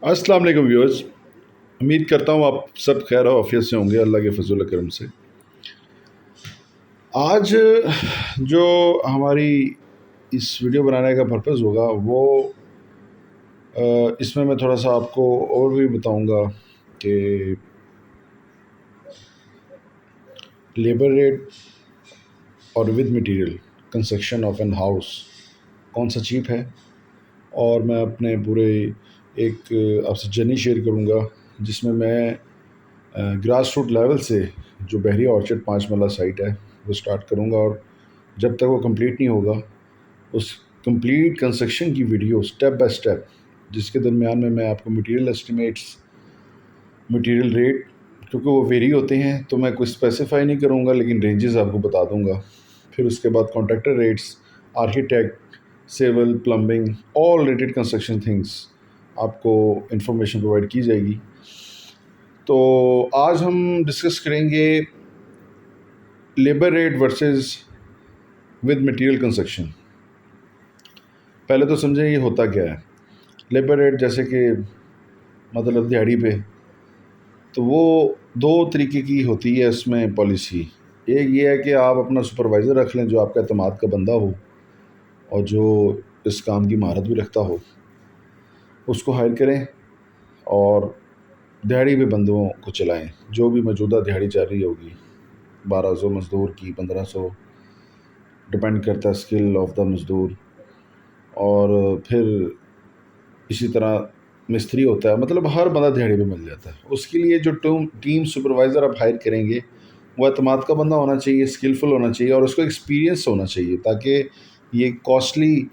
अस्सलाम वालेकुम व्यूअर्स। उम्मीद करता हूँ आप सब खैर और आफियत से होंगे अल्लाह के फजल करम से। आज जो हमारी इस वीडियो बनाने का पर्पज़ होगा वो इसमें मैं थोड़ा सा आपको और भी बताऊँगा कि लेबर रेट और with material construction of an house कौन सा चीप है, और मैं अपने पूरे एक आपसे जर्नी शेयर करूँगा जिसमें मैं ग्रास रूट लेवल से जो बहरिया ऑर्चर्ड 5 मरला साइट है वो स्टार्ट करूँगा, और जब तक वो कंप्लीट नहीं होगा उस कंप्लीट कंस्ट्रक्शन की वीडियो स्टेप बाय स्टेप, जिसके दरमियान में मैं आपको मटेरियल एस्टिमेट्स, मटेरियल रेट, क्योंकि वो वेरी होते हैं तो मैं कोई स्पेसिफाई नहीं करूँगा लेकिन रेंजेस आपको बता दूँगा। फिर उसके बाद contractor rates, architect, civil, plumbing, all related construction things आपको इंफॉर्मेशन प्रोवाइड की जाएगी। तो आज हम डिस्कस करेंगे labour rate versus with material construction. पहले तो समझें ये होता क्या है। लेबर रेट जैसे कि मतलब दिहाड़ी पे, तो वो दो तरीके की होती है उसमें पॉलिसी। एक ये है कि आप अपना सुपरवाइज़र रख लें जो आपका एतमाद का बंदा हो और जो इस काम की महारत भी रखता हो, उसको हायर करें और दिहाड़ी पे बंदों को चलाएं। जो भी मौजूदा दिहाड़ी चल रही होगी, 1200 मज़दूर की, 1500, डिपेंड करता है स्किल ऑफ द मज़दूर। और फिर इसी तरह मिस्त्री होता है, मतलब हर बंदा दिहाड़ी पे मिल जाता है। उसके लिए जो टीम सुपरवाइज़र आप हायर करेंगे वो एतमाद का बंदा होना चाहिए, स्किलफुल होना चाहिए और उसको एक्सपीरियंस होना चाहिए, ताकि ये कॉस्टली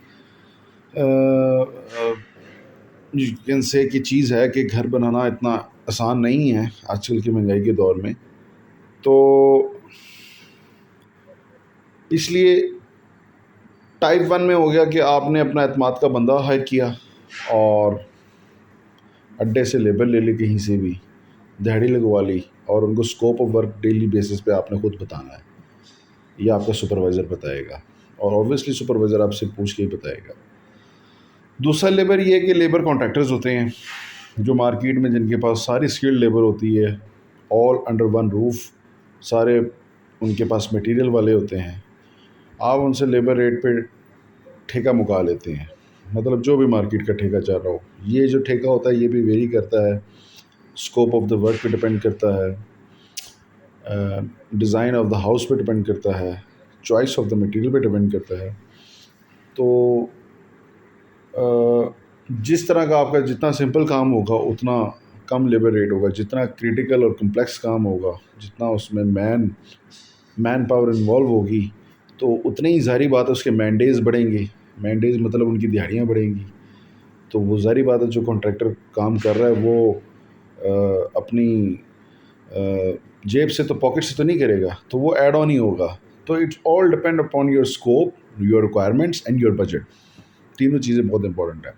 से की चीज़ है कि घर बनाना इतना आसान नहीं है आजकल की महंगाई के दौर में। तो इसलिए टाइप 1 में हो गया कि आपने अपना एतमाद का बंदा हायर किया और अड्डे से लेबर ले ली, कहीं से भी दिहाड़ी लगवा ली, और उनको scope of work daily basis पे आपने खुद बताना है, ये आपका सुपरवाइज़र बताएगा, और ऑब्वियसली सुपरवाइज़र आपसे पूछ के ही बताएगा। दूसरा लेबर ये है कि लेबर कॉन्ट्रैक्टर्स होते हैं जो मार्केट में, जिनके पास सारी स्किल्ड लेबर होती है, ऑल अंडर वन रूफ, सारे उनके पास मटेरियल वाले होते हैं। आप उनसे लेबर रेट पे ठेका मुका लेते हैं, मतलब जो भी मार्केट का ठेका चल रहा हो। ये जो ठेका होता है ये भी वेरी करता है, स्कोप ऑफ द वर्क पे डिपेंड करता है, डिज़ाइन ऑफ द हाउस पे डिपेंड करता है, चॉइस ऑफ द मटेरियल पे डिपेंड करता है। तो जिस तरह का आपका जितना सिंपल काम होगा उतना कम लेबर रेट होगा, जितना क्रिटिकल और कम्प्लेक्स काम होगा, जितना उसमें मैन पावर इन्वॉल्व होगी, तो उतनी ही ज़ाहिर बात है उसके मैंडेज बढ़ेंगे। मैंडेज मतलब उनकी दिहाड़ियाँ बढ़ेंगी। तो वो ज़ाहिर बात है जो कॉन्ट्रैक्टर काम कर रहा है वो अपनी जेब से तो, पॉकेट से तो नहीं करेगा, तो वो ऐड ऑन ही होगा। तो it's all depend upon your scope, your requirements and your budget. तीनों चीज़ें बहुत इंपॉर्टेंट है।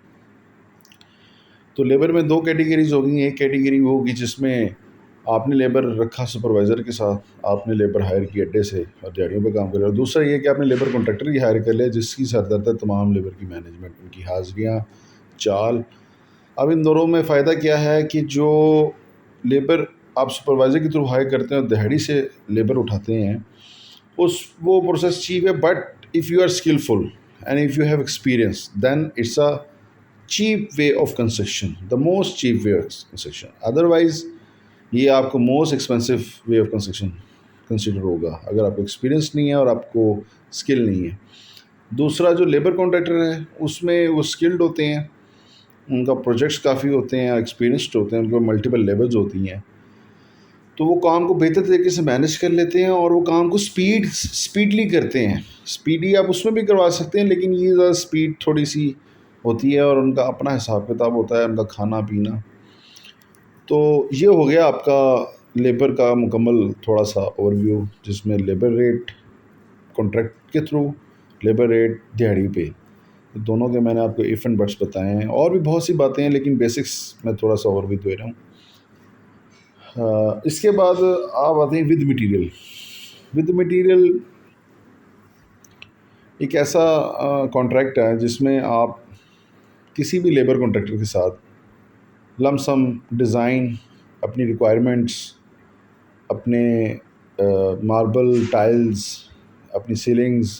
तो लेबर में दो कैटेगरीज होगी। एक कैटेगरी वो होगी जिसमें आपने लेबर रखा सुपरवाइज़र के साथ, आपने लेबर हायर की अड्डे से और दिहाड़ियों पे काम कर रहे हो। दूसरा ये कि आपने लेबर कॉन्ट्रैक्टर ही हायर कर लिया जिसकी सरदर्द है तमाम लेबर की मैनेजमेंट, उनकी हाजिरियाँ, चाल। अब इन दोनों में फ़ायदा क्या है कि जो लेबर आप सुपरवाइज़र के थ्रू हायर करते हैं और दिहाड़ी से लेबर उठाते हैं, वो प्रोसेस चीप है, but if you are skillful and if you have experience then it's a cheap way of construction, the most cheap way of construction. Otherwise ये आपको most expensive way of construction consider होगा अगर आपको experience नहीं है और आपको skill नहीं है। दूसरा जो लेबर कॉन्ट्रैक्टर है उसमें वो स्किल्ड होते हैं, उनका प्रोजेक्ट्स काफ़ी होते हैं, एक्सपीरियंस्ड होते हैं, उनके मल्टीपल लेवल्स होती हैं, तो वो काम को बेहतर तरीके से मैनेज कर लेते हैं और वो काम को स्पीडली करते हैं। स्पीडी आप उसमें भी करवा सकते हैं, लेकिन ये ज़्यादा स्पीड थोड़ी सी होती है और उनका अपना हिसाब किताब होता है, उनका खाना पीना। तो ये हो गया आपका लेबर का मुकम्मल थोड़ा सा ओवरव्यू, जिसमें लेबर रेट कॉन्ट्रैक्ट के थ्रू, लेबर रेट दिहाड़ी पे, दोनों के मैंने आपको इफ़ एंड बट्स बताए हैं। और भी बहुत सी बातें हैं लेकिन बेसिक्स मैं थोड़ा सा ओवरव्यू दे रहा हूँ। इसके बाद आप आते हैं विद मटेरियल। विद मटेरियल एक ऐसा कॉन्ट्रैक्ट है जिसमें आप किसी भी लेबर कॉन्ट्रैक्टर के साथ لم سم ڈیزائن، اپنی ریکوائرمنٹس، اپنے ماربل ٹائلز، اپنی سیلنگز،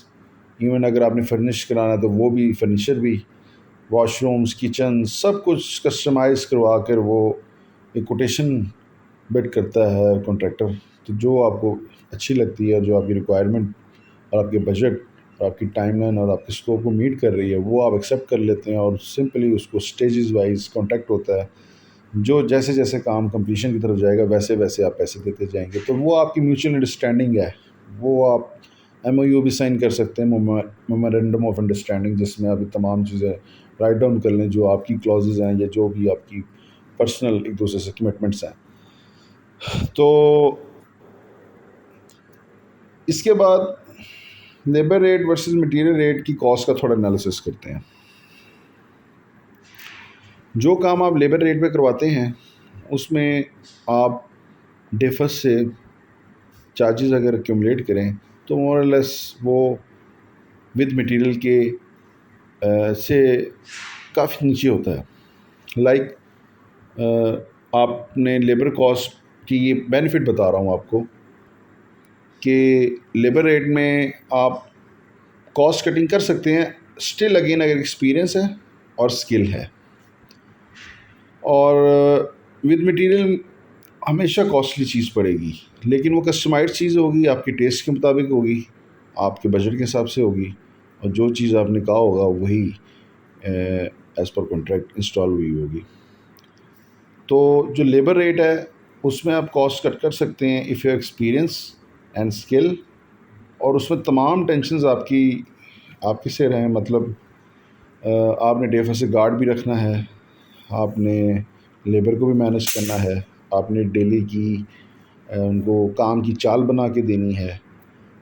ایون اگر آپ نے فرنش کرانا ہے تو وہ بھی، فرنیچر بھی، واش رومز، کچن، سب کچھ کسٹمائز کروا کر وہ ایک کوٹیشن بڈ کرتا ہے کانٹریکٹر. تو جو آپ کو اچھی لگتی ہے اور جو آپ کی ریکوائرمنٹ اور آپ کے بجٹ اور آپ کی ٹائم لائن اور آپ کے اسکوپ کو میٹ کر رہی ہے وہ آپ ایکسیپٹ کر لیتے ہیں، اور سمپلی اس کو اسٹیجز وائز کانٹیکٹ ہوتا ہے. جو جیسے جیسے کام کمپلیشن کی طرف جائے گا ویسے ویسے آپ پیسے دیتے جائیں گے. تو وہ آپ کی میوچل انڈرسٹینڈنگ ہے. وہ آپ ایم او یو بھی سائن کر سکتے ہیں، میمورینڈم آف انڈرسٹینڈنگ، جس میں ابھی تمام چیزیں رائٹ ڈاؤن کر لیں جو آپ کی کلوزز ہیں یا جو بھی آپ کی پرسنل ایک دوسرے سے کمٹمنٹس ہیں. تو اس کے بعد labour rate versus material rate کی کاسٹ کا تھوڑا انالیسس کرتے ہیں. جو کام آپ لیبر ریٹ پہ کرواتے ہیں اس میں آپ ڈیفس سے چارجز اگر ایکومولیٹ کریں تو مور لیس وہ ود مٹیریل کے سے کافی نیچے ہوتا ہے. لائک آپ نے لیبر کاسٹ کی یہ بینیفٹ بتا رہا ہوں آپ کو کہ لیبر ریٹ میں آپ کاسٹ کٹنگ کر سکتے ہیں اسٹل اگین اگر ایکسپیرئنس ہے اور اسکل ہے. اور ود مٹیریل ہمیشہ کاسٹلی چیز پڑے گی، لیکن وہ کسٹمائزڈ چیز ہوگی، آپ کے ٹیسٹ کے مطابق ہوگی، آپ کے بجٹ کے حساب سے ہوگی، اور جو چیز آپ نے کہا ہوگا وہی ایز پر کانٹریکٹ انسٹال ہوئی ہوگی. تو جو لیبر ریٹ ہے اس میں آپ کاسٹ کٹ کر سکتے ہیں if you experience and skill, اور اس میں تمام ٹینشنز آپ کے سے رہیں. مطلب آپ نے ڈیفر سے گارڈ بھی رکھنا ہے، آپ نے لیبر کو بھی مینیج کرنا ہے، آپ نے ڈیلی کی ان کو کام کی چال بنا کے دینی ہے،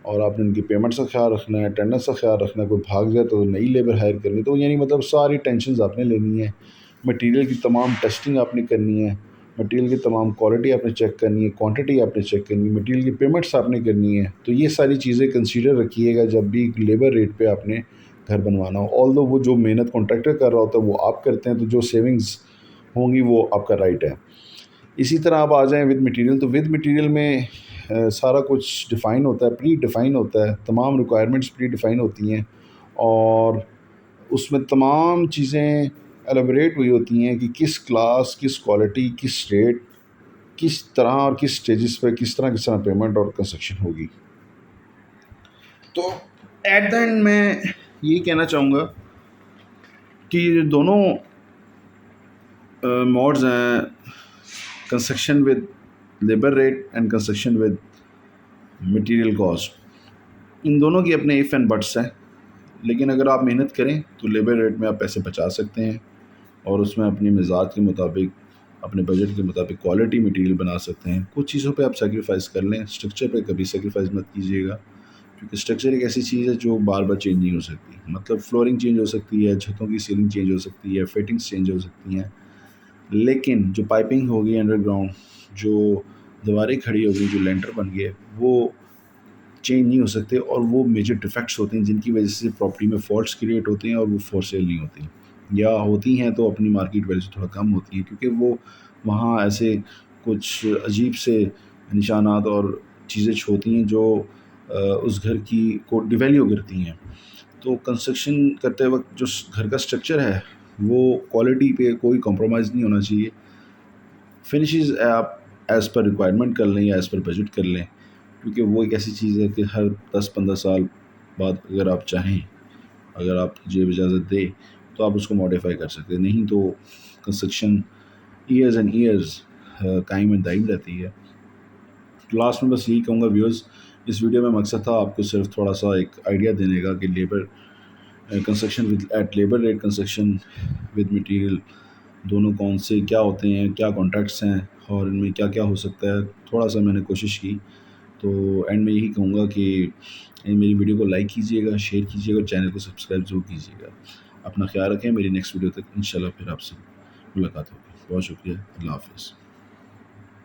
اور آپ نے ان کی پیمنٹس کا خیال رکھنا ہے، اٹینڈنس کا خیال رکھنا ہے. کوئی بھاگ جائے تو نئی لیبر ہائر کرنی. تو یعنی مطلب ساری ٹینشنز آپ نے لینی ہے. مٹیریل کی تمام ٹیسٹنگ آپ نے کرنی ہے، مٹیریل کی تمام کوالٹی آپ نے چیک کرنی ہے، کوانٹٹی آپ نے چیک کرنی ہے، مٹیریل کی پیمنٹس آپ نے کرنی ہے. تو یہ ساری چیزیں کنسیڈر رکھیے گا جب بھی لیبر ریٹ پہ آپ نے گھر بنوانا ہو. آلدو وہ جو محنت کانٹریکٹر کر رہا ہوتا ہے وہ آپ کرتے ہیں، تو جو سیونگز ہوں گی وہ آپ کا رائٹ ہے. اسی طرح آپ آ جائیں ود مٹیریل، تو ود مٹیریل میں سارا کچھ ڈیفائن ہوتا ہے، پری ڈیفائن ہوتا ہے، تمام ریکوائرمنٹس پری ڈیفائن ہوتی ہیں، اور اس میں تمام چیزیں ایلیبریٹ ہوئی ہوتی ہیں کہ کس کلاس، کس کوالٹی، کس ریٹ، کس طرح اور کس سٹیجز پہ کس طرح پیمنٹ اور کنسٹرکشن ہوگی. تو ایٹ دا اینڈ میں یہی کہنا چاہوں گا کہ یہ دونوں موڈز ہیں، construction with labour rate and construction with material cost, ان دونوں کی اپنے ایف اینڈ بٹس ہیں. لیکن اگر آپ محنت کریں تو لیبر ریٹ میں آپ پیسے بچا سکتے ہیں، اور اس میں اپنی مزاج کے مطابق، اپنے بجٹ کے مطابق کوالٹی مٹیریل بنا سکتے ہیں. کچھ چیزوں پہ آپ سیکریفائز کر لیں، اسٹرکچر پہ کبھی سیکریفائز مت کیجیے گا، کیونکہ اسٹرکچر ایک ایسی چیز ہے جو بار بار چینج نہیں ہو سکتی. مطلب فلورنگ چینج ہو سکتی ہے، چھتوں کی سیلنگ چینج ہو سکتی ہے، فٹنگس چینج ہو سکتی ہیں، لیکن جو پائپنگ ہوگی انڈر گراؤنڈ، جو دیواریں کھڑی ہوگی، جو لینٹر بن گئے، وہ چینج نہیں ہو سکتے. اور وہ میجر ڈیفیکٹس ہوتے ہیں جن کی وجہ سے پراپرٹی میں فالٹس کریٹ ہوتے ہیں، اور وہ فور سیل نہیں ہوتی، یا ہوتی ہیں تو اپنی مارکیٹ ویلیو سے تھوڑا کم ہوتی ہیں، کیونکہ وہ وہاں ایسے کچھ عجیب سے نشانات اور چیزیں ہوتی ہیں جو اس گھر کی کو ڈیویلیو کرتی ہیں. تو کنسٹرکشن کرتے وقت جو گھر کا اسٹرکچر ہے وہ کوالٹی پہ کوئی کمپرومائز نہیں ہونا چاہیے. فنشز آپ ایز پر ریکوائرمنٹ کر لیں یا ایز پر بجٹ کر لیں، کیونکہ وہ ایک ایسی چیز ہے کہ ہر 10-15 سال بعد اگر آپ چاہیں، اگر آپ جیب اجازت دے تو آپ اس کو ماڈیفائی کر سکتے ہیں. نہیں تو کنسٹرکشن ایئرز اینڈ ایئرز قائم و دائم رہتی ہے. لاسٹ میں بس یہی کہوں گا ویورز، اس ویڈیو میں مقصد تھا آپ کو صرف تھوڑا سا ایک آئیڈیا دینے کا کہ labour construction with at labour rate, construction with material, دونوں کون سے کیا ہوتے ہیں، کیا کانٹریکٹس ہیں، اور ان میں کیا کیا ہو سکتا ہے. تھوڑا سا میں نے کوشش کی. تو اینڈ میں یہی کہوں گا کہ میری ویڈیو کو لائک کیجیے گا، شیئر کیجیے گا، اور چینل کو سبسکرائب ضرور کیجیے گا. اپنا خیال رکھیں. میری نیکسٹ ویڈیو تک انشاءاللہ پھر آپ سے ملاقات ہوگی. بہت شکریہ. اللہ حافظ.